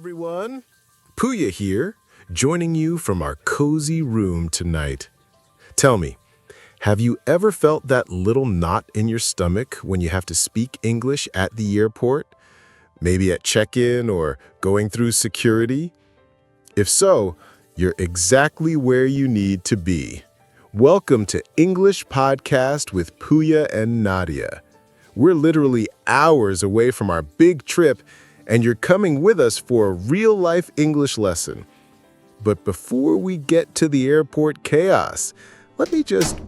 everyone. Puya here, joining you from our cozy room tonight. Tell me, have you ever felt that little knot in your stomach when you have to speak English at the airport? Maybe at check-in or going through security? If so, you're exactly where you need to be. Welcome to English Podcast with Puya and Nadia. We're literally hours away from our big trip, and you're coming with us for a real-life English lesson. But before we get to the airport chaos, let me just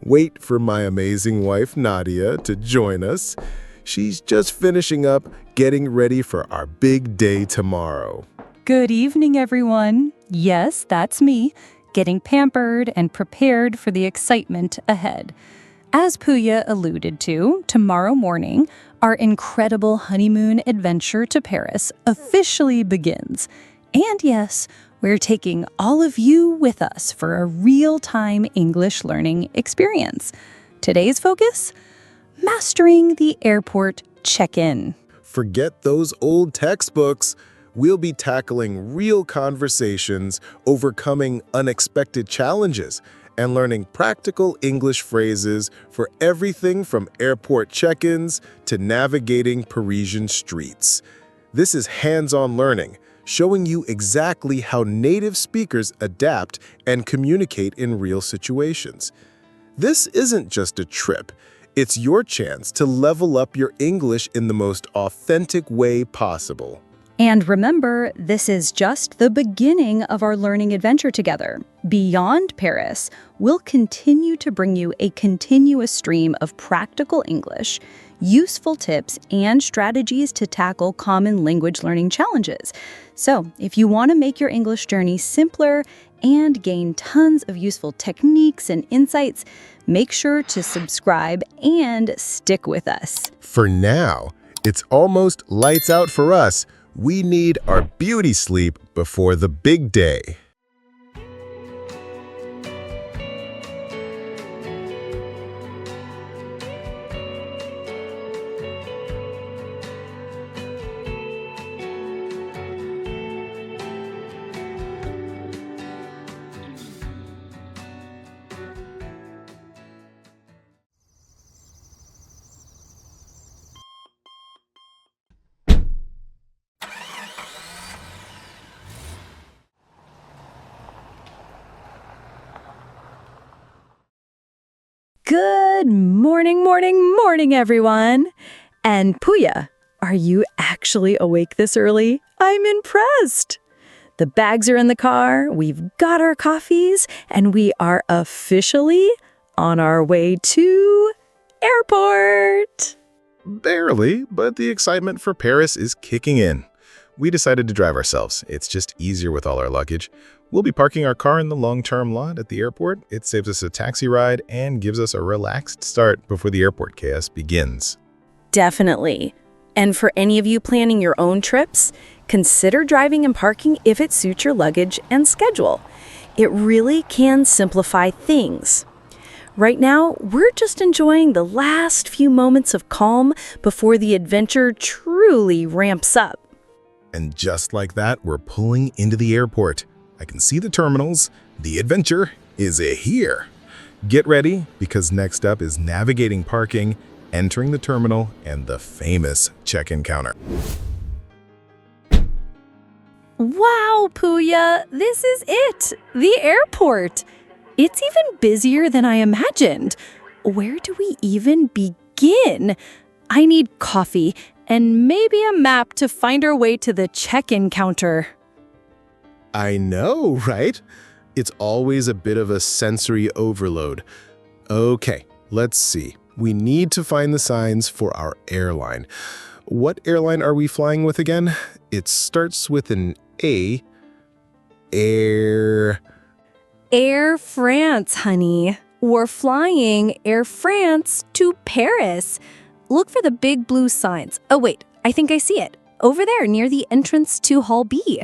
wait for my amazing wife, Nadia, to join us. She's just finishing up getting ready for our big day tomorrow. Good evening, everyone. Yes, that's me, getting pampered and prepared for the excitement ahead. As Puya alluded to, tomorrow morning, our incredible honeymoon adventure to Paris officially begins. And yes, we're taking all of you with us for a real-time English learning experience. Today's focus? Mastering the airport check-in. Forget those old textbooks. We'll be tackling real conversations, overcoming unexpected challenges, and learning practical English phrases for everything from airport check-ins to navigating Parisian streets. This is hands-on learning, showing you exactly how native speakers adapt and communicate in real situations. This isn't just a trip. It's your chance to level up your English in the most authentic way possible. And remember, this is just the beginning of our learning adventure together. Beyond Paris, we'll continue to bring you a continuous stream of practical English, useful tips, and strategies to tackle common language learning challenges. So, if you want to make your English journey simpler and gain tons of useful techniques and insights, make sure to subscribe and stick with us. For now, it's almost lights out for us. We need our beauty sleep before the big day. Good morning, everyone. And Puya, are you actually awake this early? I'm impressed. The bags are in the car, we've got our coffees, and we are officially on our way to airport. Barely, but the excitement for Paris is kicking in. We decided to drive ourselves. It's just easier with all our luggage. We'll be parking our car in the long-term lot at the airport. It saves us a taxi ride and gives us a relaxed start before the airport chaos begins. Definitely. And for any of you planning your own trips, consider driving and parking if it suits your luggage and schedule. It really can simplify things. Right now, we're just enjoying the last few moments of calm before the adventure truly ramps up. And just like that, we're pulling into the airport. I can see the terminals. The adventure is here. Get ready, because next up is navigating parking, entering the terminal, and the famous check-in counter. Wow, Puya, this is it, the airport. It's even busier than I imagined. Where do we even begin? I need coffee and maybe a map to find our way to the check-in counter. I know, right? It's always a bit of a sensory overload. Okay, let's see. We need to find the signs for our airline. What airline are we flying with again? It starts with an A. Air France, honey. We're flying Air France to Paris. Look for the big blue signs. Oh, wait, I think I see it. Over there near the entrance to Hall B.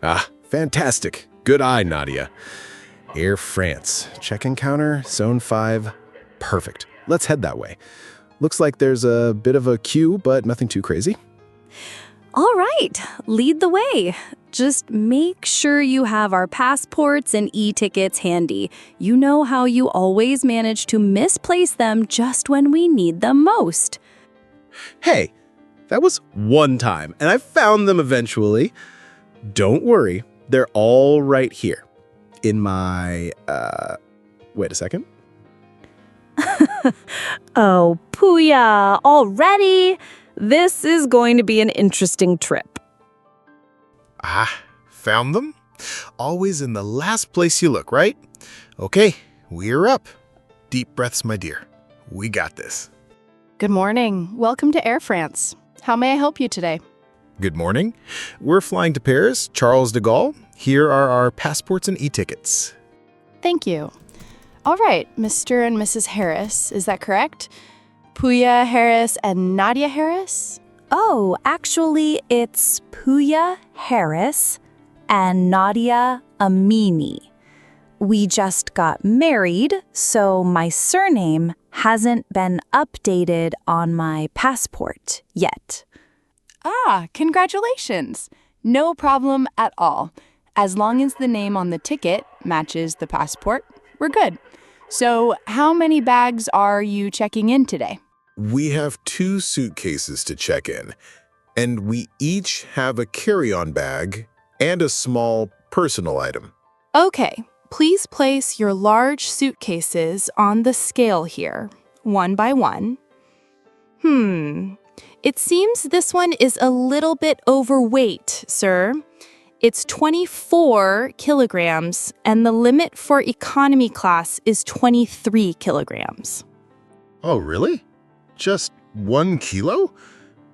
Ah, fantastic. Good eye, Nadia. Air France. Check-in counter, Zone 5. Perfect. Let's head that way. Looks like there's a bit of a queue, but nothing too crazy. All right, lead the way. Just make sure you have our passports and e-tickets handy. You know how you always manage to misplace them just when we need them most. Hey, that was one time, and I found them eventually. Don't worry, they're all right here. In my, wait a second. Oh, Puya, already? This is going to be an interesting trip. Ah, found them? Always in the last place you look, right? Okay, we're up. Deep breaths, my dear. We got this. Good morning. Welcome to Air France. How may I help you today? Good morning. We're flying to Paris, Charles de Gaulle. Here are our passports and e-tickets. Thank you. All right, Mr. and Mrs. Harris, is that correct? Puya Harris and Nadia Harris? Oh, actually, it's Puya Harris and Nadia Amini. We just got married, so my surname hasn't been updated on my passport yet. Ah, congratulations. No problem at all. As long as the name on the ticket matches the passport, we're good. So, how many bags are you checking in today? We have 2 suitcases to check in, and we each have a carry-on bag and a small personal item. Okay, please place your large suitcases on the scale here, one by one. It seems this one is a little bit overweight, sir. It's 24 kilograms, and the limit for economy class is 23 kilograms. Oh, really? Just 1 kilo?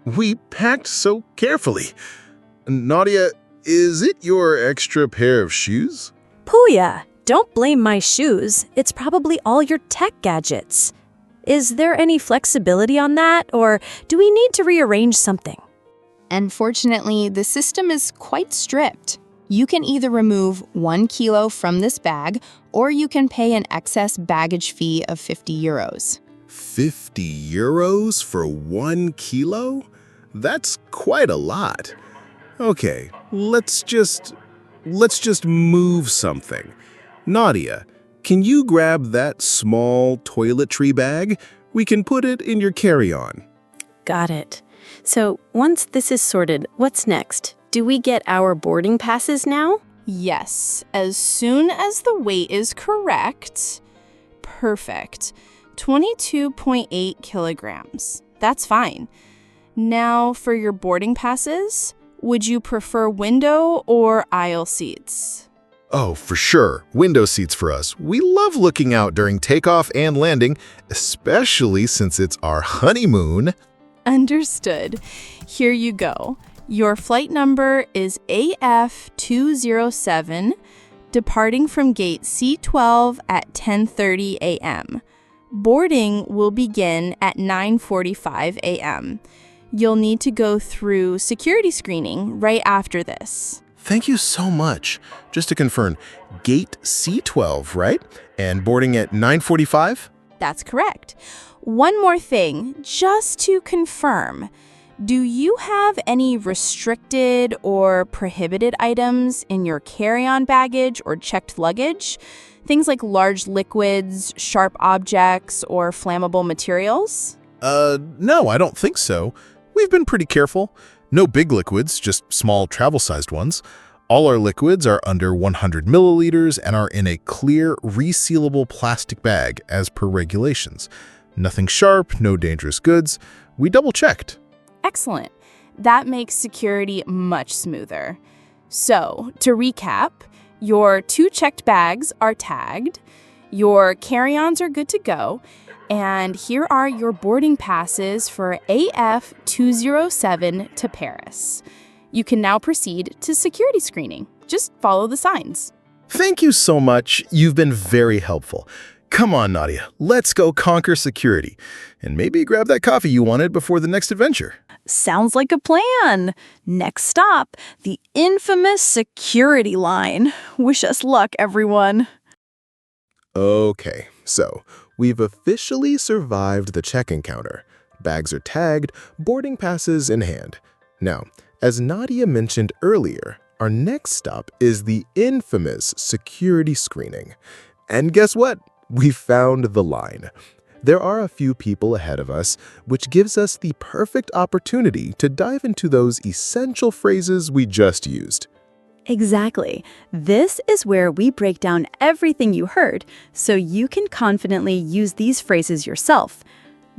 We packed so carefully. Nadia, is it your extra pair of shoes? Puya, don't blame my shoes. It's probably all your tech gadgets. Is there any flexibility on that, or do we need to rearrange something? Unfortunately, the system is quite strict. You can either remove 1 kilo from this bag, or you can pay an excess baggage fee of 50 euros. 50 euros for 1 kilo? That's quite a lot. Okay, let's just move something. Nadia, can you grab that small toiletry bag? We can put it in your carry-on. Got it. So once this is sorted, what's next? Do we get our boarding passes now? Yes, as soon as the weight is correct. Perfect. 22.8 kilograms. That's fine. Now for your boarding passes, would you prefer window or aisle seats? Oh, for sure. Window seats for us. We love looking out during takeoff and landing, especially since it's our honeymoon. Understood. Here you go. Your flight number is AF207, departing from gate C12 at 10:30 a.m. Boarding will begin at 9:45 a.m. You'll need to go through security screening right after this. Thank you so much. Just to confirm, gate C12, right? And boarding at 9:45? That's correct. One more thing, just to confirm. Do you have any restricted or prohibited items in your carry-on baggage or checked luggage? Things like large liquids, sharp objects, or flammable materials? No, I don't think so. We've been pretty careful. No big liquids, just small travel-sized ones. All our liquids are under 100 milliliters and are in a clear, resealable plastic bag as per regulations. Nothing sharp, no dangerous goods. We double-checked. Excellent. That makes security much smoother. So, to recap, your 2 checked bags are tagged, your carry-ons are good to go, and here are your boarding passes for AF207 to Paris. You can now proceed to security screening. Just follow the signs. Thank you so much. You've been very helpful. Come on, Nadia. Let's go conquer security. And maybe grab that coffee you wanted before the next adventure. Sounds like a plan. Next stop, the infamous security line. Wish us luck, everyone. Okay, so we've officially survived the check-in counter. Bags are tagged, boarding passes in hand. Now, As Nadia mentioned earlier, our next stop is the infamous security screening. And guess what? We found the line. There are a few people ahead of us, which gives us the perfect opportunity to dive into those essential phrases we just used. Exactly. This is where we break down everything you heard so you can confidently use these phrases yourself.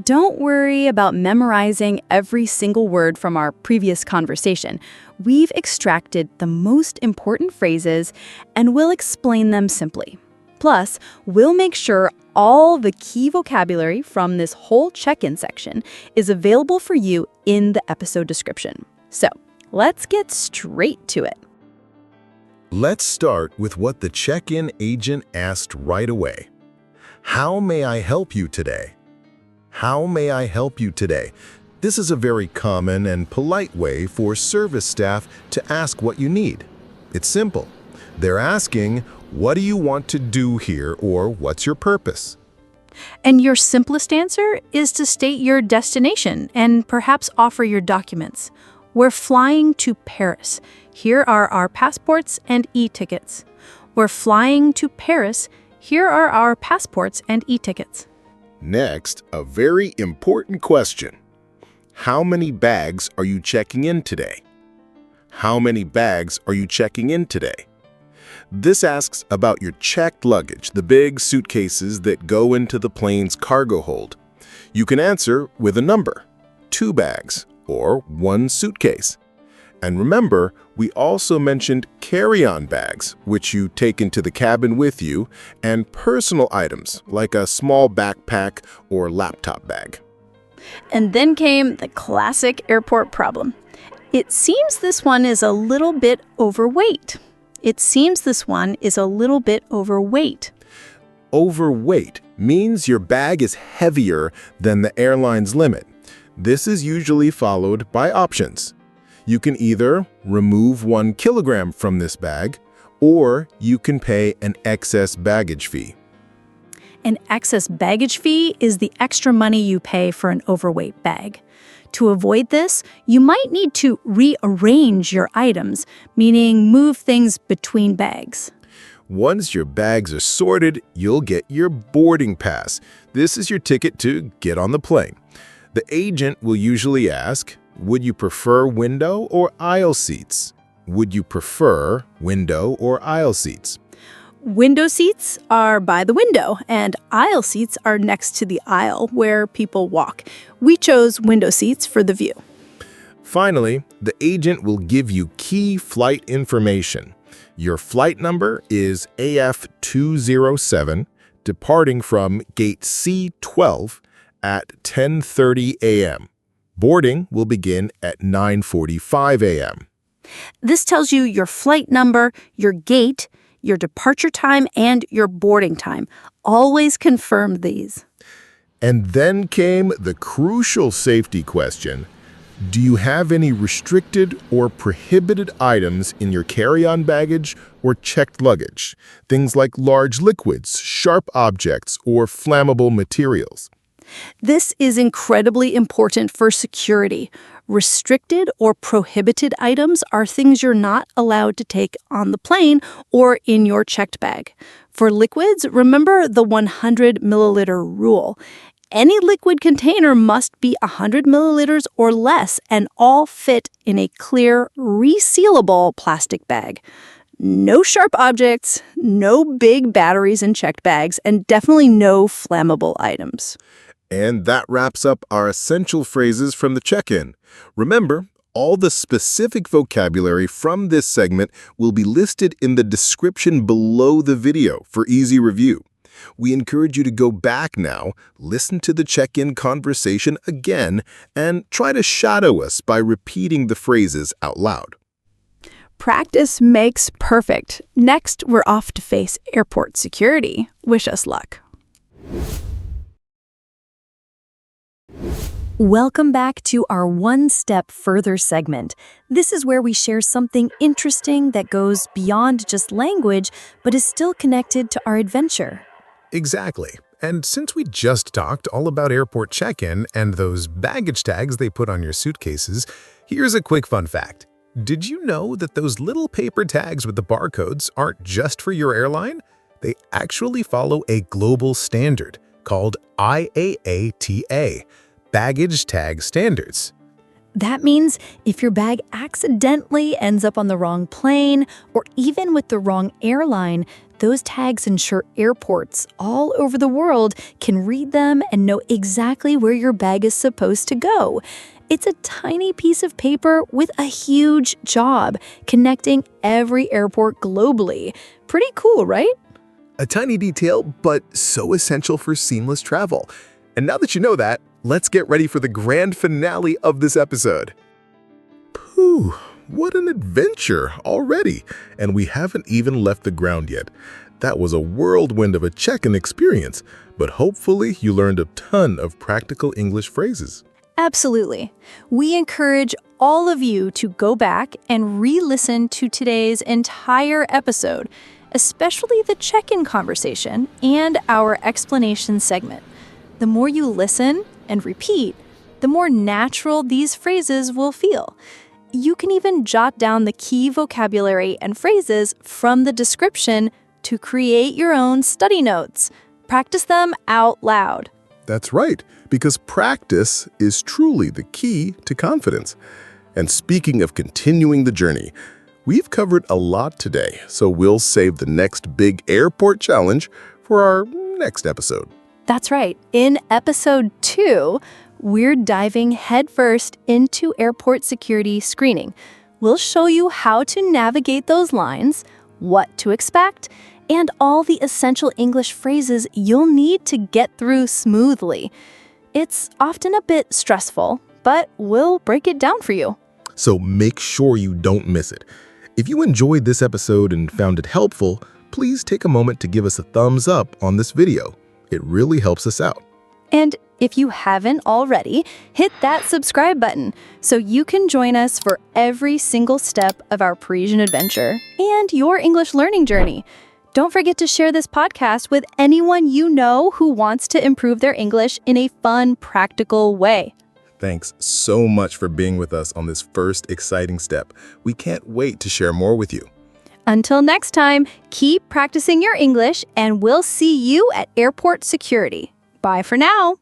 Don't worry about memorizing every single word from our previous conversation. We've extracted the most important phrases and we'll explain them simply. Plus, we'll make sure all the key vocabulary from this whole check-in section is available for you in the episode description. So, let's get straight to it. Let's start with what the check-in agent asked right away. How may I help you today? How may I help you today? This is a very common and polite way for service staff to ask what you need. It's simple. They're asking, what do you want to do here, or what's your purpose? And your simplest answer is to state your destination and perhaps offer your documents. We're flying to Paris. Here are our passports and e-tickets. We're flying to Paris. Here are our passports and e-tickets. Next, a very important question. How many bags are you checking in today? How many bags are you checking in today? This asks about your checked luggage, the big suitcases that go into the plane's cargo hold. You can answer with a number, 2 bags, or 1 suitcase. And remember, we also mentioned carry-on bags, which you take into the cabin with you, and personal items, like a small backpack or laptop bag. And then came the classic airport problem. It seems this one is a little bit overweight. Overweight means your bag is heavier than the airline's limit. This is usually followed by options. You can either remove 1 kilogram from this bag, or you can pay an excess baggage fee. An excess baggage fee is the extra money you pay for an overweight bag. To avoid this, you might need to rearrange your items, meaning move things between bags. Once your bags are sorted, you'll get your boarding pass. This is your ticket to get on the plane. The agent will usually ask, would you prefer window or aisle seats? Would you prefer window or aisle seats? Window seats are by the window, and aisle seats are next to the aisle where people walk. We chose window seats for the view. Finally, the agent will give you key flight information. Your flight number is AF207, departing from gate C12 at 10:30 a.m. Boarding will begin at 9:45 a.m. This tells you your flight number, your gate, your departure time, and your boarding time. Always confirm these. And then came the crucial safety question. Do you have any restricted or prohibited items in your carry-on baggage or checked luggage? Things like large liquids, sharp objects, or flammable materials. This is incredibly important for security. Restricted or prohibited items are things you're not allowed to take on the plane or in your checked bag. For liquids, remember the 100 milliliter rule. Any liquid container must be 100 milliliters or less and all fit in a clear, resealable plastic bag. No sharp objects, no big batteries in checked bags, and definitely no flammable items. And that wraps up our essential phrases from the check-in. Remember, all the specific vocabulary from this segment will be listed in the description below the video for easy review. We encourage you to go back now, listen to the check-in conversation again, and try to shadow us by repeating the phrases out loud. Practice makes perfect. Next, we're off to face airport security. Wish us luck. Welcome back to our One Step Further segment. This is where we share something interesting that goes beyond just language, but is still connected to our adventure. Exactly. And since we just talked all about airport check-in and those baggage tags they put on your suitcases, here's a quick fun fact. Did you know that those little paper tags with the barcodes aren't just for your airline? They actually follow a global standard called IATA, Baggage Tag Standards. That means if your bag accidentally ends up on the wrong plane or even with the wrong airline, those tags ensure airports all over the world can read them and know exactly where your bag is supposed to go. It's a tiny piece of paper with a huge job, connecting every airport globally. Pretty cool, right? A tiny detail, but so essential for seamless travel. And now that you know that, let's get ready for the grand finale of this episode. Phew, what an adventure already. And we haven't even left the ground yet. That was a whirlwind of a check-in experience, but hopefully you learned a ton of practical English phrases. Absolutely. We encourage all of you to go back and re-listen to today's entire episode, especially the check-in conversation and our explanation segment. The more you listen and repeat, the more natural these phrases will feel. You can even jot down the key vocabulary and phrases from the description to create your own study notes. Practice them out loud. That's right, because practice is truly the key to confidence. And speaking of continuing the journey, we've covered a lot today, so we'll save the next big airport challenge for our next episode. That's right. In episode 2, we're diving headfirst into airport security screening. We'll show you how to navigate those lines, what to expect, and all the essential English phrases you'll need to get through smoothly. It's often a bit stressful, but we'll break it down for you. So make sure you don't miss it. If you enjoyed this episode and found it helpful, please take a moment to give us a thumbs up on this video. It really helps us out. And if you haven't already, hit that subscribe button so you can join us for every single step of our Parisian adventure and your English learning journey. Don't forget to share this podcast with anyone you know who wants to improve their English in a fun, practical way. Thanks so much for being with us on this first exciting step. We can't wait to share more with you. Until next time, keep practicing your English and we'll see you at airport security. Bye for now.